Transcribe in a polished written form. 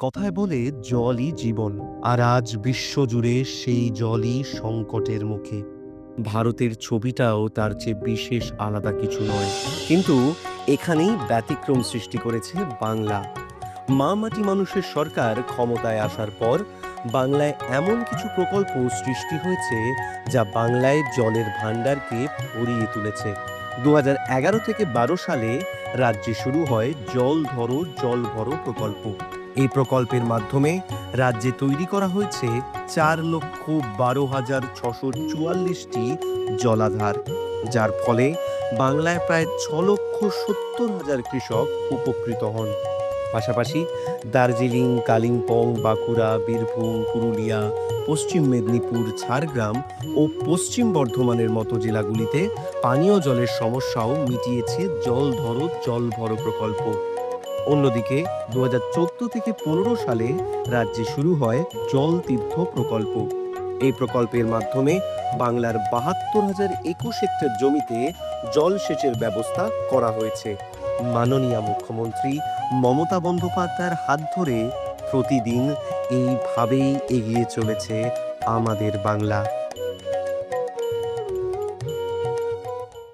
কথায় বলে জলই জীবন, আর আজ বিশ্বজুড়ে সেই জলই সংকটের মুখে। ভারতের ছবিটাও তার চেয়ে বিশেষ আলাদা কিছু নয়, কিন্তু এখানেই ব্যতিক্রম সৃষ্টি করেছে বাংলা। মা মাটি মানুষের সরকার ক্ষমতায় আসার পর বাংলায় এমন কিছু প্রকল্প সৃষ্টি হয়েছে যা বাংলায় জলের ভাণ্ডারকে ভরিয়ে তুলেছে। 2011 থেকে 12 সালে রাজ্যে শুরু হয় জল ধরো জল ভরো প্রকল্প। এই প্রকল্পের মাধ্যমে রাজ্যে তৈরি করা হয়েছে 4,12,644টি জলাধার, যার ফলে বাংলায় প্রায় 6,70,000 কৃষক উপকৃত হন। পাশাপাশি দার্জিলিং, কালিম্পং, বাঁকুড়া, বীরভূম, পুরুলিয়া, পশ্চিম মেদিনীপুর, ঝাড়গ্রাম ও পশ্চিম বর্ধমানের মতো জেলাগুলিতে পানীয় জলের সমস্যাও মিটিয়েছে জল ধরো জল ভরো প্রকল্প। অন্যদিকে 2014 থেকে 15 সালে রাজ্যে শুরু হয় জল তীর্থ প্রকল্প। এই প্রকল্পের মাধ্যমে বাংলার 72,021 হেক্টর জমিতে জলসেচের ব্যবস্থা করা হয়েছে। মাননীয় মুখ্যমন্ত্রী মমতা বন্দ্যোপাধ্যায়ের হাত ধরে প্রতিদিন এইভাবেই এগিয়ে চলেছে আমাদের বাংলা।